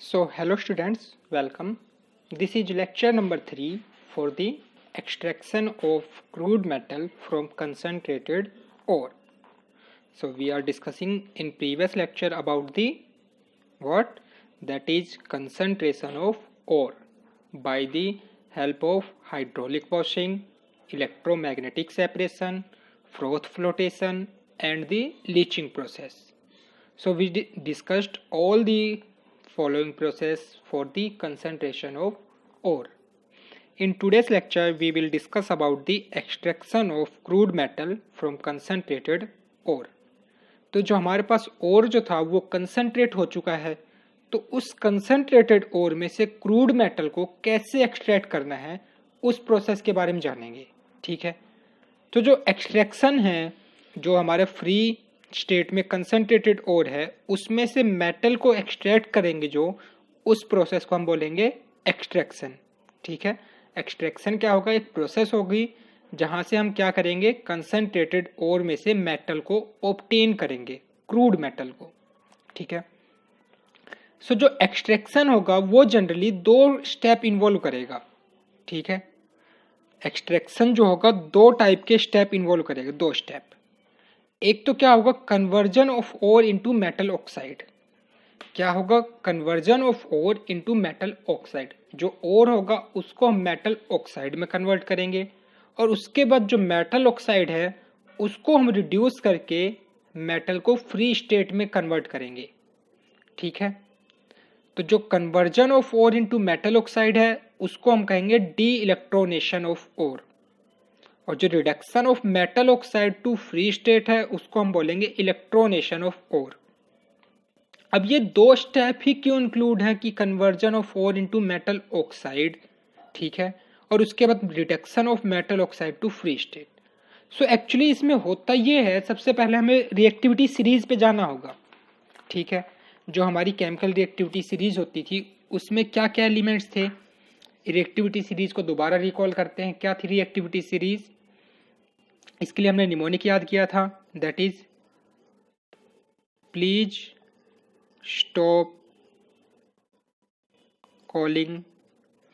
So, hello students, welcome. This is lecture number 3 for the extraction of crude metal from concentrated ore. So, we are discussing in previous lecture about the what? That is concentration of ore by the help of hydraulic washing, electromagnetic separation, froth flotation and the leaching process. So we discussed all the following process for the concentration of ore. In today's lecture we will discuss about the extraction of crude metal from concentrated ore. तो जो हमारे पास ओर जो था वो concentrate हो चुका है, तो उस कंसंट्रेटेड ओर में से क्रूड मेटल को कैसे एक्सट्रैक्ट करना है उस प्रोसेस के बारे में जानेंगे. ठीक है, तो जो एक्सट्रैक्शन है, जो हमारे फ्री स्टेट में कंसंट्रेटेड ओर है उसमें से मेटल को एक्सट्रैक्ट करेंगे, जो उस प्रोसेस को हम बोलेंगे एक्सट्रैक्शन. ठीक है, एक्सट्रैक्शन क्या होगा? एक प्रोसेस होगी जहां से हम क्या करेंगे, कंसंट्रेटेड ओर में से मेटल को ऑब्टेन करेंगे, क्रूड मेटल को. ठीक है, सो जो एक्सट्रैक्शन होगा वो जनरली 2 स्टेप इन्वॉल्व करेगा. ठीक है, एक्सट्रैक्शन जो होगा 2 टाइप के स्टेप इन्वॉल्व करेगा, 2 स्टेप. एक तो क्या होगा, conversion of ore into metal oxide. क्या होगा? Conversion of ore into metal oxide. जो ओर होगा उसको हम मेटल ऑक्साइड में कन्वर्ट करेंगे और उसके बाद जो मेटल ऑक्साइड है उसको हम रिड्यूस करके मेटल को फ्री स्टेट में कन्वर्ट करेंगे. ठीक है, तो जो conversion of ore into metal oxide है उसको हम कहेंगे डी इलेक्ट्रोनेशन ऑफ ओर, और जो reduction of metal oxide to free state है उसको हम बोलेंगे इलेक्ट्रोनेशन ऑफ ओर. अब ये 2 स्टेप ही क्यों इंक्लूड है कि conversion of ore into metal oxide, ठीक है, और उसके बाद reduction of metal oxide to free state. So actually इसमें होता ये है, सबसे पहले हमें रिएक्टिविटी सीरीज पे जाना होगा. ठीक है, जो हमारी केमिकल रिएक्टिविटी सीरीज होती थी उसमें क्या क्या एलिमेंट्स थे. रिएक्टिविटी सीरीज को दोबारा रिकॉल करते हैं. क्या थी रिएक्टिविटी सीरीज? इसके लिए हमने निमोनिक याद किया था, that is please stop calling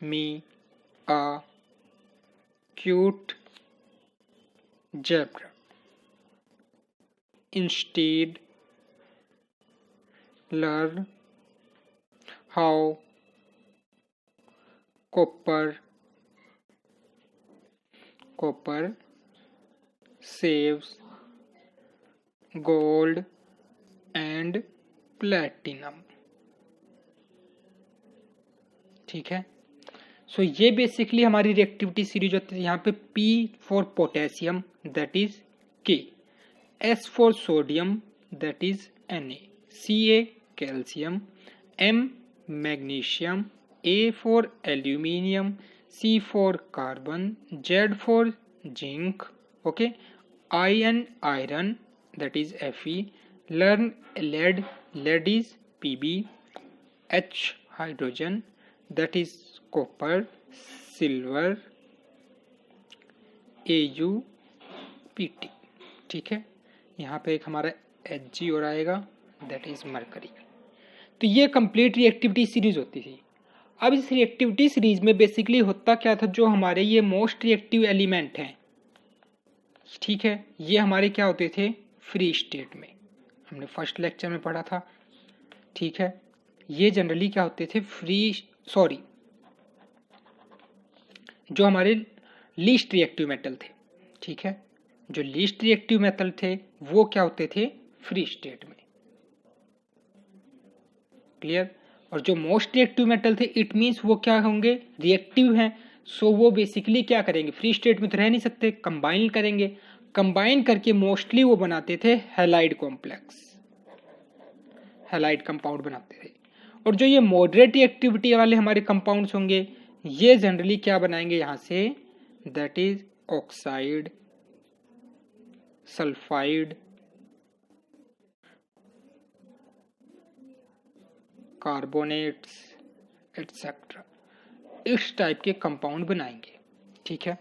me a cute zebra, instead learn how copper saves gold and platinum. ठीक है, सो ये बेसिकली हमारी रिएक्टिविटी सीरीज होती है. यहाँ पे P for potassium that is K, S for sodium that is Na, Ca calcium, M magnesium, A for aluminium, C for carbon, Z for zinc, okay, Iron iron that is Fe, lead is Pb, H hydrogen that is copper, silver AuPt. ठीक है, यहाँ पे एक हमारा Hg और आएगा that is mercury. तो ये कंप्लीट रिएक्टिविटी सीरीज होती थी. अब इस रिएक्टिविटी सीरीज में बेसिकली होता क्या था, जो हमारे ये मोस्ट रिएक्टिव एलिमेंट हैं, ठीक है, ये हमारे क्या होते थे, फ्री स्टेट में. हमने फर्स्ट लेक्चर में पढ़ा था. ठीक है, ये जनरली क्या होते थे, जो हमारे लीस्ट रिएक्टिव मेटल थे. ठीक है, जो लीस्ट रिएक्टिव मेटल थे वो क्या होते थे, फ्री स्टेट में. क्लियर? और जो मोस्ट रिएक्टिव मेटल थे इट मींस वो क्या होंगे, रिएक्टिव हैं. सो वो बेसिकली क्या करेंगे, फ्री स्टेट में तो रह नहीं सकते, कंबाइन करेंगे. कंबाइन करके मोस्टली वो बनाते थे हैलाइड कॉम्प्लेक्स, हैलाइड कंपाउंड बनाते थे. और जो ये मॉडरेट रिएक्टिविटी वाले हमारे कंपाउंड्स होंगे ये जनरली क्या बनाएंगे यहां से, that is oxide, sulphide, carbonates etcetera, इस टाइप के कंपाउंड बनाएंगे. ठीक है,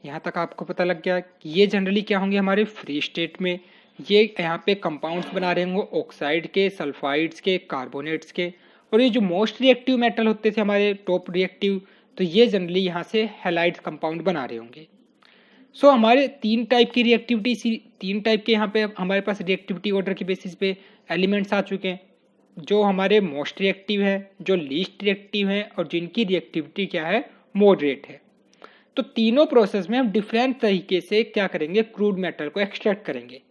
यहां तक आपको पता लग गया कि ये जनरली क्या होंगे, हमारे फ्री स्टेट में ये यहाँ पे कंपाउंड्स बना रहे होंगे ऑक्साइड के, सल्फाइड्स के, कार्बोनेट्स के, और ये जो मोस्ट रिएक्टिव मेटल होते थे हमारे टॉप रिएक्टिव, तो ये जनरली यहाँ से हैलाइड कंपाउंड बना रहे होंगे। सो हमारे तीन टाइप की रिएक्टिविटी, तीन टाइप के यहाँ पे हमारे पास रिएक्टिविटी ऑर्डर के बेसिस पे एलिमेंट्स आ चुके हैं, जो हमारे मोस्ट रिएक्टिव है, जो लीस्ट रिएक्टिव है, और जिनकी रिएक्टिविटी क्या है, मॉडरेट है। तो तीनों प्रोसेस में हम डिफरेंट तरीके से क्या करेंगे, क्रूड मेटल को एक्सट्रैक्ट करेंगे।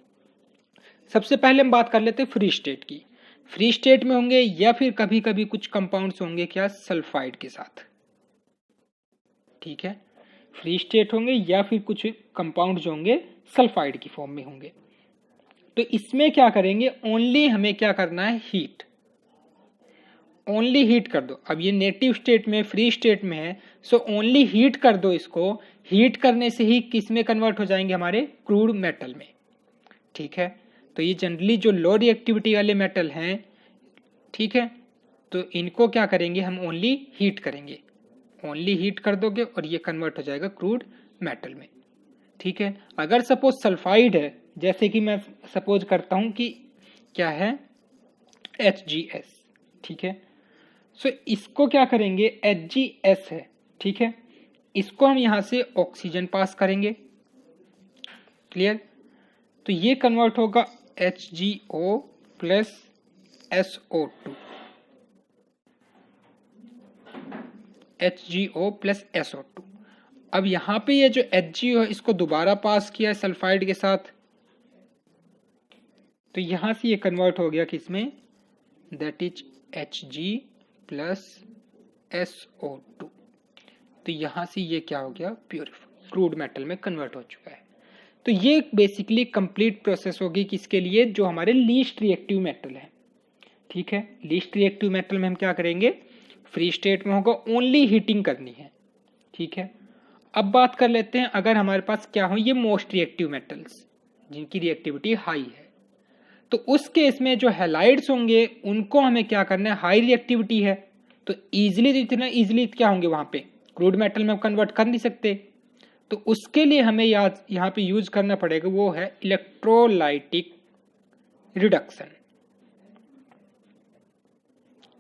सबसे पहले हम बात कर लेते हैं फ्री स्टेट की। फ्री स्टेट में होंगे या फिर कभी कभी कुछ कंपाउंड्स होंगे क्या, सल्फाइड के साथ, ठीक है, फ्री स्टेट होंगे या फिर कुछ कंपाउंड जो होंगे सल्फाइड की फॉर्म में होंगे। तो इसमें क्या करेंगे, ओनली हमें क्या करना है, हीट, ओनली हीट कर दो। अब ये नेटिव स्टेट में, फ्री स्टेट में है, सो ओनली हीट कर दो इसको। हीट करने से ही किस में कन्वर्ट हो जाएंगे, हमारे क्रूड मेटल में, ठीक है। तो ये जनरली जो लो रिएक्टिविटी वाले मेटल हैं, ठीक है, तो इनको क्या करेंगे, हम ओनली हीट करेंगे, ओनली हीट कर दोगे और ये कन्वर्ट हो जाएगा क्रूड मेटल में, ठीक है। अगर सपोज सल्फाइड है, जैसे कि मैं सपोज करता हूं कि क्या है, HgS, ठीक है। सो इसको क्या करेंगे, HgS है, ठीक है, इसको हम यहां से ऑक्सीजन पास करेंगे, क्लियर। तो ये कन्वर्ट होगा HgO plus SO2, HgO plus SO2। अब यहां पे ये जो HgO है, इसको दोबारा पास किया है सल्फाइड के साथ, तो यहां से ये कन्वर्ट हो गया किसमें, that is Hg plus SO2। तो यहां से ये क्या हो गया, प्योरिफाइड क्रूड मेटल में कन्वर्ट हो चुका है। तो ये बेसिकली कंप्लीट प्रोसेस होगी किसके लिए, जो हमारे लीस्ट रिएक्टिव मेटल है, ठीक है। लीस्ट रिएक्टिव मेटल में हम क्या करेंगे, फ्री स्टेट में होगा, ओनली हीटिंग करनी है, ठीक है। अब बात कर लेते हैं, अगर हमारे पास क्या हो, ये मोस्ट रिएक्टिव मेटल्स जिनकी रिएक्टिविटी हाई है, तो उस केस में जो हैलाइड्स होंगे उनको हमें क्या करना है, हाई रिएक्टिविटी है, तो इजीली, इतना इजीली क्या होंगे वहां पे, क्रूड मेटल में कन्वर्ट कर नहीं सकते। तो उसके लिए हमें यहाँ पे यूज करना पड़ेगा, वो है इलेक्ट्रोलाइटिक रिडक्शन,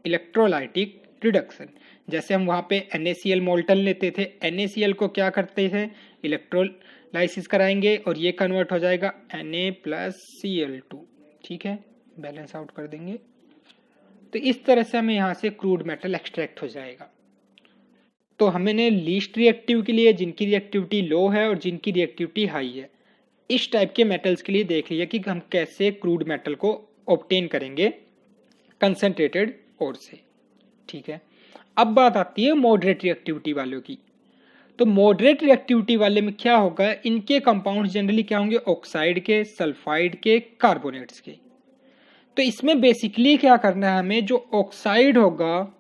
इलेक्ट्रोलाइटिक रिडक्शन। जैसे हम वहां पे NaCl मोल्टन लेते थे, NaCl को क्या करते थे, इलेक्ट्रोलाइसिस कराएंगे और ये कन्वर्ट हो जाएगा Na+Cl2, ठीक है, बैलेंस आउट कर देंगे। तो इस तरह से हमें यहाँ से क्रूड मेटल एक्सट्रैक्ट हो जाएगा। तो हमने लीस्ट रिएक्टिव के लिए, जिनकी रिएक्टिविटी लो है और जिनकी रिएक्टिविटी हाई है, इस टाइप के मेटल्स के लिए देख लिया कि हम कैसे क्रूड मेटल को ऑब्टेन करेंगे कंसंट्रेटेड ओर से, ठीक है। अब बात आती है मॉडरेट रिएक्टिविटी वालों की। तो मॉडरेट रिएक्टिविटी वाले में क्या होगा, इनके कंपाउंड्स जनरली क्या होंगे, ऑक्साइड के, सल्फाइड के, कार्बोनेट्स के। तो इसमें बेसिकली क्या करना है हमें, जो ऑक्साइड होगा,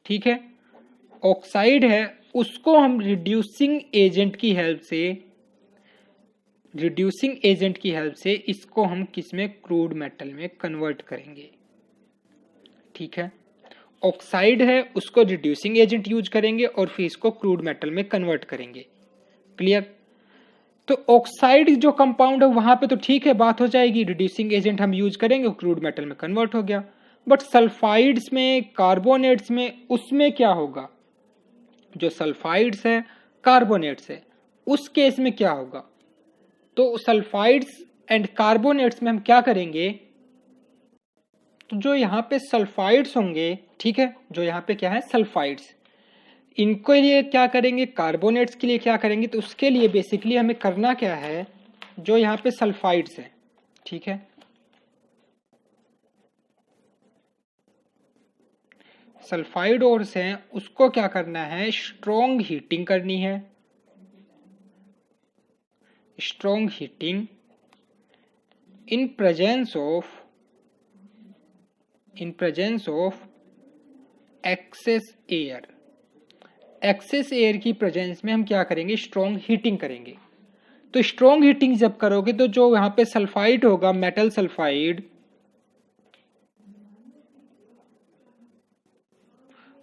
ठीक है, ऑक्साइड है, उसको हम रिड्यूसिंग एजेंट की हेल्प से इसको हम किसमें, क्रूड मेटल में कन्वर्ट करेंगे, ठीक है। ऑक्साइड है, उसको रिड्यूसिंग एजेंट यूज करेंगे और फिर इसको क्रूड मेटल में कन्वर्ट करेंगे, क्लियर। तो ऑक्साइड जो कंपाउंड है वहां पे तो ठीक है, बात हो जाएगी, रिड्यूसिंग एजेंट हम यूज करेंगे, क्रूड मेटल में कन्वर्ट हो गया। बट सल्फाइड्स में, कार्बोनेट्स में, उसमें क्या होगा, जो सल्फाइड्स है, कार्बोनेट्स है, उस केस में क्या होगा। तो सल्फाइड्स एंड कार्बोनेट्स में हम क्या करेंगे, तो जो यहाँ पे सल्फाइड्स होंगे, ठीक है, जो यहाँ पे क्या है सल्फाइड्स, इनको लिए क्या करेंगे, कार्बोनेट्स के लिए क्या करेंगे, तो उसके लिए बेसिकली हमें करना क्या है, जो यहाँ पे सल्फाइड्स है, ठीक है, सल्फाइड ओर्स हैं, उसको क्या करना है, स्ट्रॉन्ग हीटिंग करनी है, strong heating in presence of excess air. Excess air की प्रेजेंस में हम क्या करेंगे, स्ट्रॉन्ग हीटिंग करेंगे। तो स्ट्रॉन्ग हीटिंग जब करोगे तो जो यहाँ पे सल्फाइड होगा, मेटल सल्फाइड,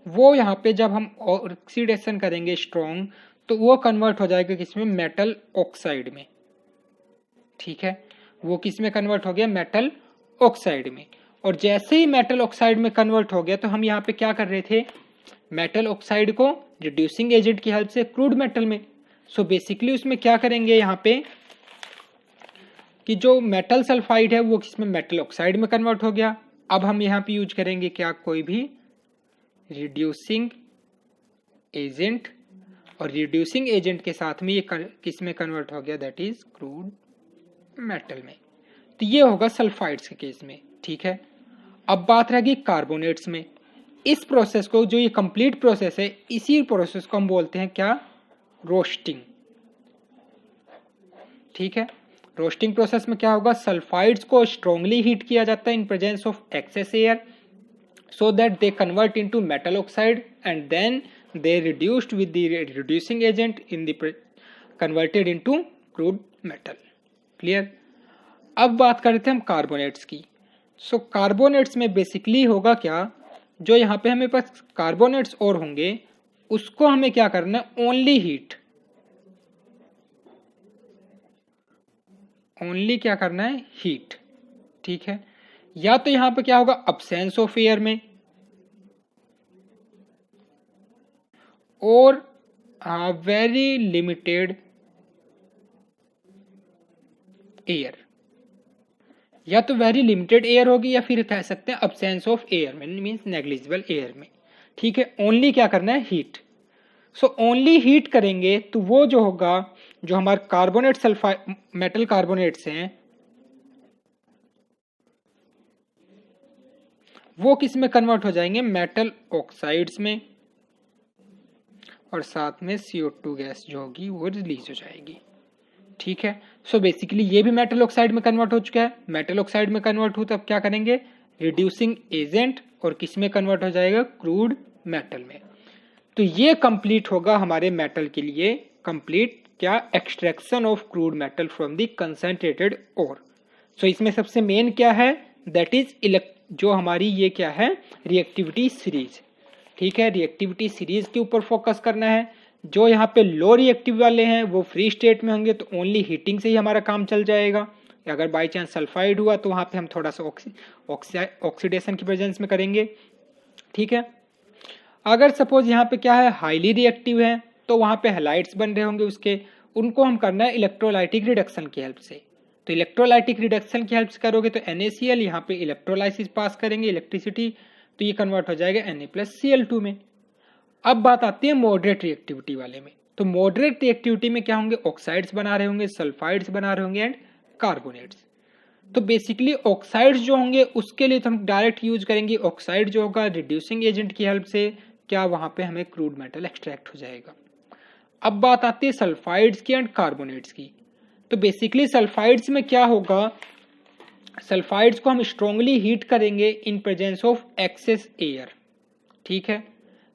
वो यहाँ पे जब हम ऑक्सीडेशन करेंगे स्ट्रॉन्ग, तो वो कन्वर्ट हो जाएगा किसमें, मेटल ऑक्साइड में, ठीक है, वो किस में कन्वर्ट हो गया, मेटल ऑक्साइड में। और जैसे ही मेटल ऑक्साइड में कन्वर्ट हो गया तो हम यहाँ पे क्या कर रहे थे, मेटल ऑक्साइड को रिड्यूसिंग एजेंट की हेल्प से क्रूड मेटल में। सो बेसिकली उसमें क्या करेंगे यहाँ पे कि जो मेटल सल्फाइड है वो किसमें, मेटल ऑक्साइड में कन्वर्ट हो गया। अब हम यहाँ पे यूज करेंगे क्या, कोई भी रिड्यूसिंग एजेंट, और रिड्यूसिंग एजेंट के साथ में ये किस में कन्वर्ट हो गया, दैट इज क्रूड मेटल में। तो ये होगा सल्फाइड्स के केस में, ठीक है। अब बात रहेगी कार्बोनेट्स में। इस प्रोसेस को, जो ये कंप्लीट प्रोसेस है, इसी प्रोसेस को हम बोलते हैं क्या, रोस्टिंग, ठीक है। रोस्टिंग प्रोसेस में क्या होगा, सल्फाइड्स को स्ट्रांगली हीट किया जाता है in presence of excess air so that they convert into metal oxide and then they reduced with the reducing agent in the converted into crude metal, clear। अब बात करते हैं हम कार्बोनेट्स की। सो कार्बोनेट्स में बेसिकली होगा क्या, जो यहाँ पे हमें पास कार्बोनेट्स और होंगे उसको हमें क्या करना है, ओनली हीट, ओनली क्या करना है, हीट, ठीक है। या तो यहां पे क्या होगा, अब्सेंस ऑफ एयर में, और वेरी लिमिटेड एयर, या तो वेरी लिमिटेड एयर होगी या फिर कह सकते हैं अब्सेंस ऑफ एयर में, मींस नेग्लिजिबल एयर में, ठीक है। ओनली क्या करना है, हीट। सो ओनली हीट करेंगे तो वो जो होगा, जो हमारे कार्बोनेट सल्फाइड मेटल कार्बोनेट्स हैं वो किस में कन्वर्ट हो जाएंगे, मेटल ऑक्साइड्स में, और साथ में CO2 गैस जो होगी वो रिलीज हो जाएगी, ठीक है। सो बेसिकली ये भी मेटल ऑक्साइड में कन्वर्ट हो चुका है। मेटल ऑक्साइड में कन्वर्ट हो तो अब क्या करेंगे, रिड्यूसिंग एजेंट, और किस में कन्वर्ट हो जाएगा, क्रूड मेटल में। तो ये कंप्लीट होगा हमारे मेटल के लिए, कंप्लीट क्या, extraction of crude metal from the concentrated ore. So इसमें सबसे मेन क्या है, दैट इज जो हमारी ये क्या है, रिएक्टिविटी सीरीज, ठीक है। रिएक्टिविटी सीरीज के ऊपर फोकस करना है। जो यहाँ पे लो रिएक्टिव वाले हैं वो फ्री स्टेट में होंगे, तो ओनली हीटिंग से ही हमारा काम चल जाएगा। अगर बाई चांस सल्फाइड हुआ तो वहाँ पे हम थोड़ा सा ऑक्सीडेशन की प्रेजेंस में करेंगे, ठीक है। अगर सपोज यहाँ पे क्या है, हाईली रिएक्टिव है, तो वहाँ पे हैलाइड्स बन रहे होंगे उसके, उनको हम करना है इलेक्ट्रोलाइटिक रिडक्शन की हेल्प से। तो इलेक्ट्रोलाइटिक रिडक्शन की हेल्प से करोगे तो NaCl, यहाँ पे इलेक्ट्रोलाइसिस पास करेंगे इलेक्ट्रिसिटी, तो ये कन्वर्ट हो जाएगा Na+Cl2 में। अब बात आती है मॉडरेट रिएक्टिविटी वाले में। तो मॉडरेट रिएक्टिविटी में क्या होंगे, ऑक्साइड्स बना रहे होंगे, सल्फाइड्स बना रहे होंगे, एंड कार्बोनेट्स। तो बेसिकली ऑक्साइड्स जो होंगे उसके लिए तो हम डायरेक्ट यूज करेंगे ऑक्साइड जो होगा रिड्यूसिंग एजेंट की हेल्प से, क्या वहां पे हमें क्रूड मेटल एक्सट्रैक्ट हो जाएगा। अब बात आती है सल्फाइड्स की एंड कार्बोनेट्स की। तो बेसिकली सल्फाइड्स में क्या होगा, सल्फाइड्स को हम स्ट्रांगली हीट करेंगे in presence of excess air, ठीक है।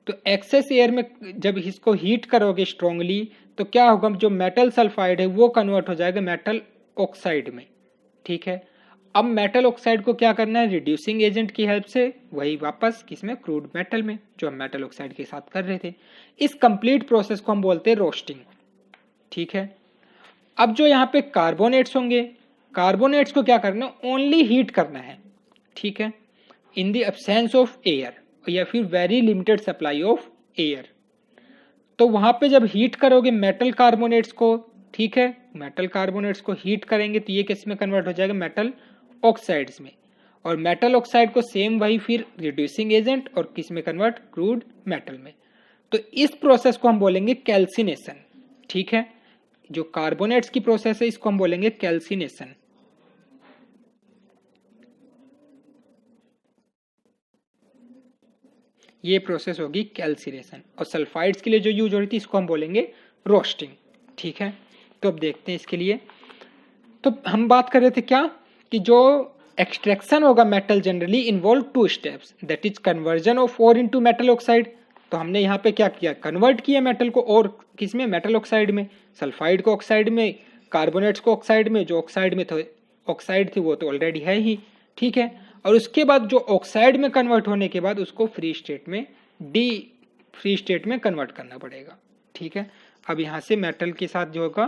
तो एक्सेस एयर में जब इसको हीट करोगे स्ट्रांगली तो क्या होगा, जो मेटल सल्फाइड है वो कन्वर्ट हो जाएगा मेटल ऑक्साइड में, ठीक है। अब मेटल ऑक्साइड को क्या करना है, रिड्यूसिंग एजेंट की हेल्प से वही वापस किसमें, क्रूड मेटल में, जो हम मेटल ऑक्साइड के साथ कर रहे थे। इस कंप्लीट प्रोसेस को हम बोलते हैं रोस्टिंग, ठीक है। अब जो यहाँ पे कार्बोनेट्स होंगे, कार्बोनेट्स को क्या करना है, ओनली हीट करना है, ठीक है, in the absence of air या फिर very limited supply of air. तो वहां पे जब हीट करोगे मेटल कार्बोनेट्स को, ठीक है, मेटल कार्बोनेट्स को हीट करेंगे तो ये किस में कन्वर्ट हो जाएगा, मेटल ऑक्साइड्स में, और मेटल ऑक्साइड को सेम वही फिर रिड्यूसिंग एजेंट और किस में कन्वर्ट, क्रूड मेटल में। तो इस प्रोसेस को हम बोलेंगे कैल्सिनेशन, ठीक है। जो कार्बोनेट्स की प्रोसेस है इसको हम बोलेंगे कैल्सिनेशन। ये प्रोसेस होगी कैल्सिनेशन, और सल्फाइड्स के लिए जो यूज हो रही थी इसको हम बोलेंगे रोस्टिंग, ठीक है। तो अब देखते हैं इसके लिए। तो हम बात कर रहे थे क्या, कि जो एक्सट्रैक्शन होगा metal generally involve 2 steps, that is conversion of ore into metal oxide. तो हमने यहाँ पे क्या किया, कन्वर्ट किया मेटल को और किसमें, मेटल ऑक्साइड में, सल्फाइड को ऑक्साइड में, कार्बोनेट्स को ऑक्साइड में। जो ऑक्साइड में थे, ऑक्साइड थी वो तो ऑलरेडी है ही, ठीक है। और उसके बाद जो ऑक्साइड में कन्वर्ट होने के बाद उसको फ्री स्टेट में, फ्री स्टेट में कन्वर्ट करना पड़ेगा, ठीक है। अब यहाँ से मेटल के साथ जो होगा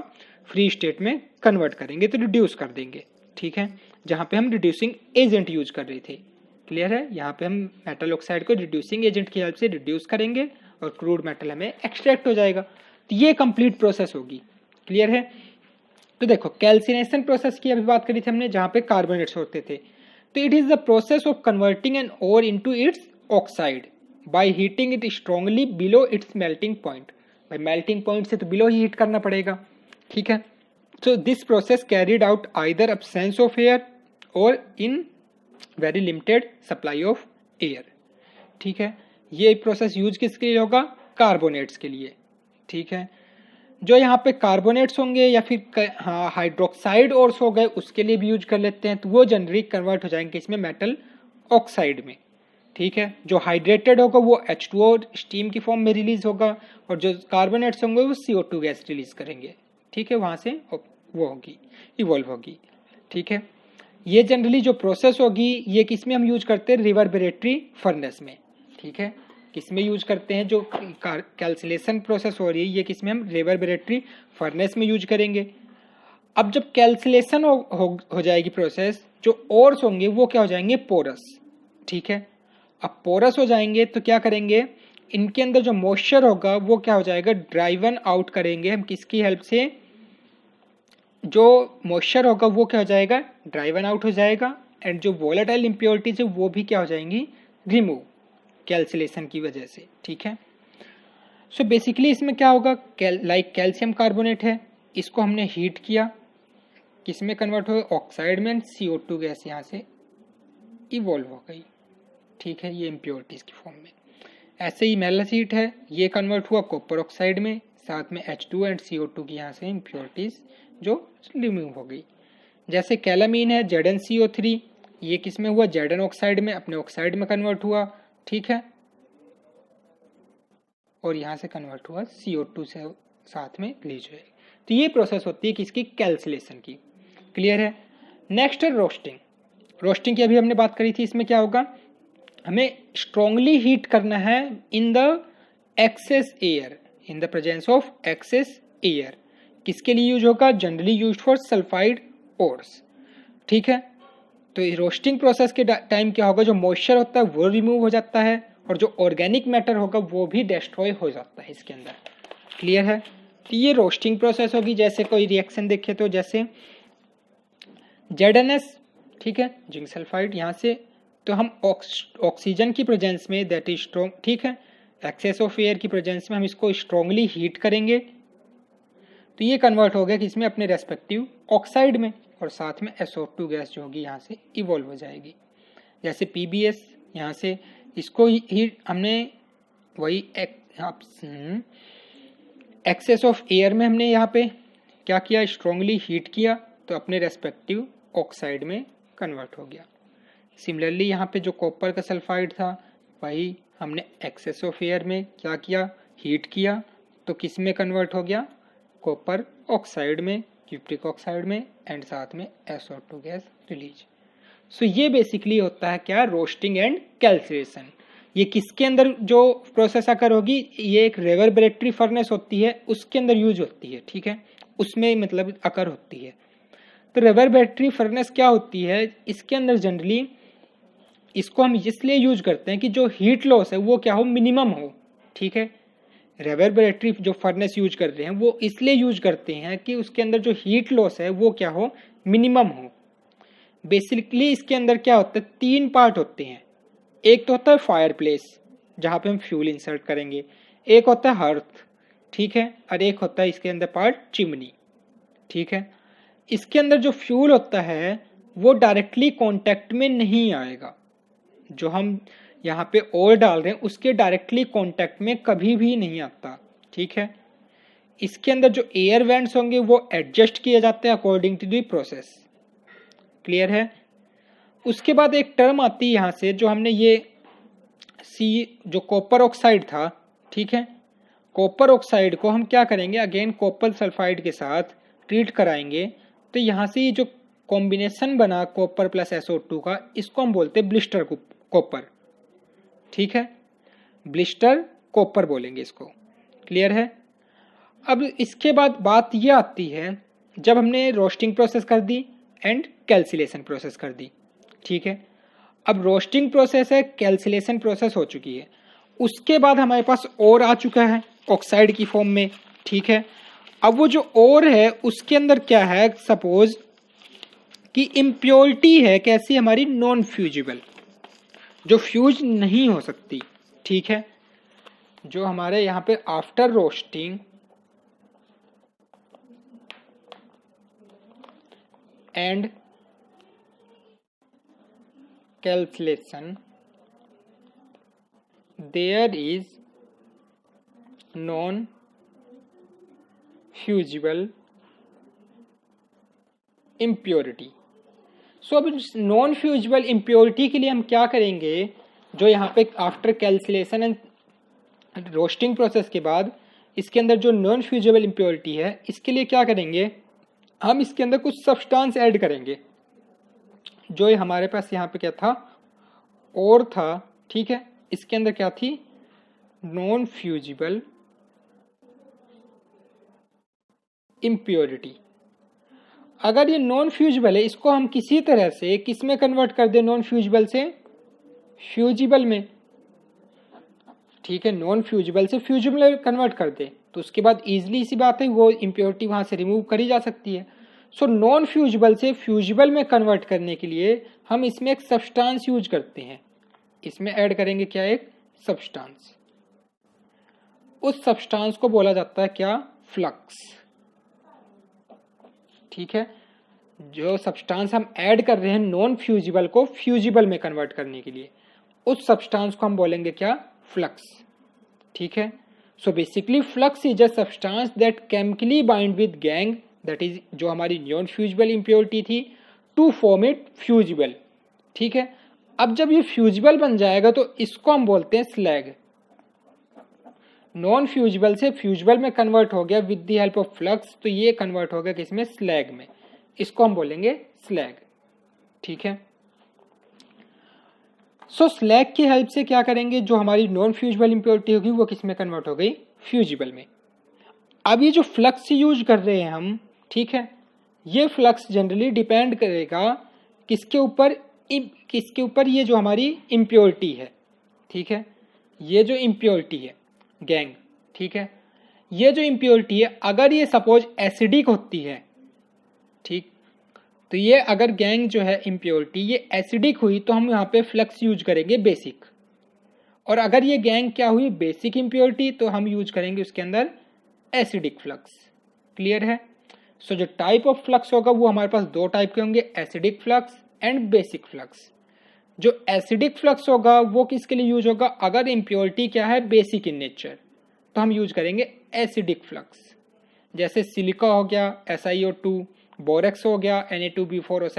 फ्री स्टेट में कन्वर्ट करेंगे तो रिड्यूस कर देंगे, ठीक है, जहाँ पे हम रिड्यूसिंग एजेंट यूज कर रहे थे। क्लियर है? यहाँ पे हम मेटल ऑक्साइड को रिड्यूसिंग एजेंट की हेल्प से रिड्यूस करेंगे और क्रूड मेटल हमें एक्सट्रैक्ट हो जाएगा। तो ये कंप्लीट प्रोसेस होगी। क्लियर है? तो देखो कैल्सिनेशन प्रोसेस की अभी बात करी थी हमने, जहाँ पे कार्बोनेट्स होते थे। तो it is the process of converting an ore into its oxide by heating it strongly below its melting point. भाई मेल्टिंग पॉइंट से तो बिलो ही हीट करना पड़ेगा, ठीक है। So this process carried out either absence of air or in very limited supply of air, ठीक है। ये प्रोसेस यूज किसके लिए होगा? कार्बोनेट्स के लिए, ठीक है। जो यहाँ पे कार्बोनेट्स होंगे या फिर हाइड्रोक्साइड ओर्स हो गए उसके लिए भी यूज कर लेते हैं, तो वो जनरली कन्वर्ट हो जाएंगे इसमें मेटल ऑक्साइड में, ठीक है। जो हाइड्रेटेड होगा वो H2O स्टीम की फॉर्म में रिलीज होगा और जो कार्बोनेट्स होंगे वो CO2 गैस रिलीज करेंगे, ठीक है। वहाँ से वो होगी, इवॉल्व होगी, ठीक है। ये जनरली जो प्रोसेस होगी ये किस में हम यूज करते हैं? रिवर्बरेटरी फर्नेस में, ठीक है। किस में यूज करते हैं? जो कैल्सिलेशन प्रोसेस हो रही है ये किस में? हम रिवर्बरेटरी फर्नेस में यूज करेंगे। अब जब कैल्सिलेशन हो जाएगी प्रोसेस, जो ओर्स होंगे वो क्या हो जाएंगे? पोरस, ठीक है। अब पोरस हो जाएंगे तो क्या करेंगे? इनके अंदर जो मॉइस्चर होगा वो क्या हो जाएगा? ड्राइवन आउट करेंगे हम किसकी हेल्प से? जो मॉइस्चर होगा वो क्या हो जाएगा? ड्राइवन आउट हो जाएगा एंड जो वोलेटाइल इम्प्योरिटीज है वो भी क्या हो जाएंगी? रिमूव, कैल्सिलेशन की वजह से, ठीक है। सो बेसिकली इसमें क्या होगा? लाइक कैल्शियम कार्बोनेट है, इसको हमने हीट किया, किस में कन्वर्ट हो? ऑक्साइड में, CO2 गैस यहाँ से इवॉल्व हो गई, ठीक है, ये इम्प्योरिटीज की फॉर्म में। ऐसे ही मेलस हीट है, ये कन्वर्ट हुआ कॉपर ऑक्साइड में, साथ में H2 एंड CO2 की यहाँ से इम्प्योरिटीज जो रिमूव हो गई। जैसे कैलामीन है, ZnCO3, ये किस में हुआ? Zn ऑक्साइड में, अपने ऑक्साइड में कन्वर्ट हुआ, ठीक है, और यहाँ से कन्वर्ट हुआ CO2 से साथ में रिलीज हुए। तो ये प्रोसेस होती है किसकी? कैल्सिलेशन की। क्लियर है? नेक्स्ट है रोस्टिंग। रोस्टिंग की अभी हमने बात करी थी, इसमें क्या होगा? हमें स्ट्रांगली हीट करना है in the excess air, in the presence of excess air. किसके लिए यूज होगा? Generally use for sulphide ores, ठीक है। तो रोस्टिंग प्रोसेस के टाइम क्या होगा? जो मॉइस्चर होता है वो रिमूव हो जाता है और जो ऑर्गेनिक मैटर होगा वो भी डिस्ट्रॉय हो जाता है इसके अंदर। क्लियर है? तो ये रोस्टिंग प्रोसेस होगी। जैसे कोई रिएक्शन देखे तो जैसे ZnS, ठीक है, जिंक सल्फाइड, यहाँ से तो हम ऑक्सीजन की प्रेजेंस में, दैट इज स्ट्रॉन्ग, ठीक है, एक्सेस ऑफ एयर की प्रेजेंस में हम इसको स्ट्रांगली हीट करेंगे तो ये कन्वर्ट हो गया कि इसमें अपने रेस्पेक्टिव ऑक्साइड में, और साथ में SO2 गैस जो होगी यहाँ से इवॉल्व हो जाएगी। जैसे PbS, यहाँ से इसको ही हमने वही एक्सेस ऑफ एयर में हमने यहाँ पे क्या किया? स्ट्रांगली हीट किया तो अपने रेस्पेक्टिव ऑक्साइड में कन्वर्ट हो गया। सिमिलरली यहाँ पे जो कॉपर का सल्फाइड था वही हमने एक्सेस ऑफ एयर में क्या किया? हीट किया तो किस में कन्वर्ट हो गया? कॉपर ऑक्साइड में, क्यूप्रिक ऑक्साइड में, एंड साथ में SO2 गैस रिलीज। सो ये बेसिकली होता है क्या? Roasting and calcination. ये किसके अंदर जो प्रोसेस अकर होगी? ये एक रिवर्बरेटरी फर्नेस होती है, उसके अंदर यूज होती है, ठीक है, उसमें मतलब अकर होती है। तो रिवर्बरेटरी फर्नेस क्या होती है? इसके अंदर जनरली इसको हम इसलिए यूज करते हैं कि जो हीट लॉस है वो क्या हो? मिनिमम हो, ठीक है। रिवर्बरेटरी जो फर्नेस यूज कर रहे हैं वो इसलिए यूज करते हैं कि उसके अंदर जो हीट लॉस है वो क्या हो? मिनिमम हो। बेसिकली इसके अंदर क्या होता है? 3 पार्ट होते हैं। एक तो होता है फायर प्लेस जहाँ पे हम फ्यूल इंसर्ट करेंगे, एक होता है हर्थ, ठीक है, और एक होता है इसके अंदर पार्ट चिमनी, ठीक है। इसके अंदर जो फ्यूल होता है वो डायरेक्टली कांटेक्ट में नहीं आएगा, जो हम यहाँ पे और डाल रहे हैं उसके डायरेक्टली कांटेक्ट में कभी भी नहीं आता, ठीक है। इसके अंदर जो एयर वेंट्स होंगे वो एडजस्ट किए जाते हैं according to the process. Clear है? उसके बाद एक टर्म आती है यहाँ से, जो हमने ये जो कॉपर ऑक्साइड था, ठीक है, कॉपर ऑक्साइड को हम क्या करेंगे? अगेन कॉपर सल्फाइड के साथ ट्रीट कराएंगे तो यहाँ से ये जो कॉम्बिनेशन बना कॉपर प्लस SO2 का, इसको हम बोलते हैं ब्लिस्टर कॉपर, ठीक है, ब्लिस्टर कॉपर बोलेंगे इसको। क्लियर है? अब इसके बाद बात ये आती है, जब हमने रोस्टिंग प्रोसेस कर दी एंड कैल्सिलेशन प्रोसेस कर दी, ठीक है, अब रोस्टिंग प्रोसेस है, कैल्सिलेशन प्रोसेस हो चुकी है, उसके बाद हमारे पास ओर आ चुका है ऑक्साइड की फॉर्म में, ठीक है। अब वो जो ओर है उसके अंदर क्या है, सपोज कि इम्प्योरिटी है, कैसी, हमारी नॉन फ्यूजिबल, जो फ्यूज नहीं हो सकती, ठीक है। जो हमारे यहाँ पे after roasting and calculation there is non fusible impurity. So अब नॉन फ्यूजिबल इम्प्योरिटी के लिए हम क्या करेंगे, जो यहाँ पे after calculation and roasting process के बाद इसके अंदर जो नॉन फ्यूजिबल इम्प्योरिटी है, इसके लिए क्या करेंगे, हम इसके अंदर कुछ सब्सटेंस ऐड करेंगे। जो ये हमारे पास यहाँ पे क्या था, और था, ठीक है, इसके अंदर क्या थी, नॉन फ्यूजिबल इम्प्योरिटी। अगर ये नॉन फ्यूजिबल है, इसको हम किसी तरह से किस में कन्वर्ट कर दें, नॉन फ्यूजिबल से फ्यूजिबल में, ठीक है, नॉन फ्यूजिबल से फ्यूजिबल में कन्वर्ट कर दे, तो उसके बाद इजीली सी बात है वो इम्प्योरिटी वहां से रिमूव करी जा सकती है। सो नॉन फ्यूजिबल से फ्यूजिबल में कन्वर्ट करने के लिए हम इसमें एक सब्सटेंस यूज करते हैं, इसमें ऐड करेंगे क्या, एक सब्सटेंस। उस सब्सटेंस को बोला जाता है क्या, फ्लक्स, ठीक है। जो सब्सटेंस हम ऐड कर रहे हैं नॉन फ्यूजिबल को फ्यूजिबल में कन्वर्ट करने के लिए, उस सब्सटेंस को हम बोलेंगे क्या, फ्लक्स, ठीक है। So basically flux is a substance that chemically bind with gang, that is जो हमारी नॉन फ्यूजिबल इम्प्योरिटी थी, टू फॉर्म इट फ्यूजिबल, ठीक है। अब जब ये फ्यूजिबल बन जाएगा तो इसको हम बोलते हैं स्लैग। नॉन फ्यूजिबल से फ्यूजिबल में कन्वर्ट हो गया with the help of flux, तो ये कन्वर्ट हो गया किसमें, स्लैग में, इसको हम बोलेंगे स्लैग, ठीक है। सो स्लैग की हेल्प से क्या करेंगे, जो हमारी नॉन फ्यूजिबल इम्प्योरिटी होगी वो किस में कन्वर्ट हो गई, फ्यूजिबल में। अब ये जो फ्लक्स यूज कर रहे हैं हम, ठीक है, ये फ्लक्स जनरली डिपेंड करेगा किसके ऊपर, किसके ऊपर, ये जो हमारी इम्प्योरिटी है, ठीक है, ये जो इम्प्योरिटी है गैंग, ठीक है, ये जो इम्प्योरिटी है अगर ये सपोज एसिडिक होती है, ठीक, तो ये अगर गैंग जो है इम्प्योरिटी ये एसिडिक हुई तो हम यहाँ पे फ्लक्स यूज करेंगे बेसिक, और अगर ये गैंग क्या हुई, बेसिक इम्प्योरिटी, तो हम यूज करेंगे उसके अंदर एसिडिक फ्लक्स। क्लियर है। सो जो टाइप ऑफ फ्लक्स होगा वो हमारे पास दो टाइप के होंगे, acidic flux and basic flux. जो एसिडिक फ्लक्स होगा वो किसके लिए यूज होगा, अगर इम्प्योरिटी क्या है, बेसिक इन नेचर, तो हम यूज करेंगे एसिडिक फ्लक्स। जैसे सिलिका हो गया SiO2, बोरेक्स हो गया Na2B4O7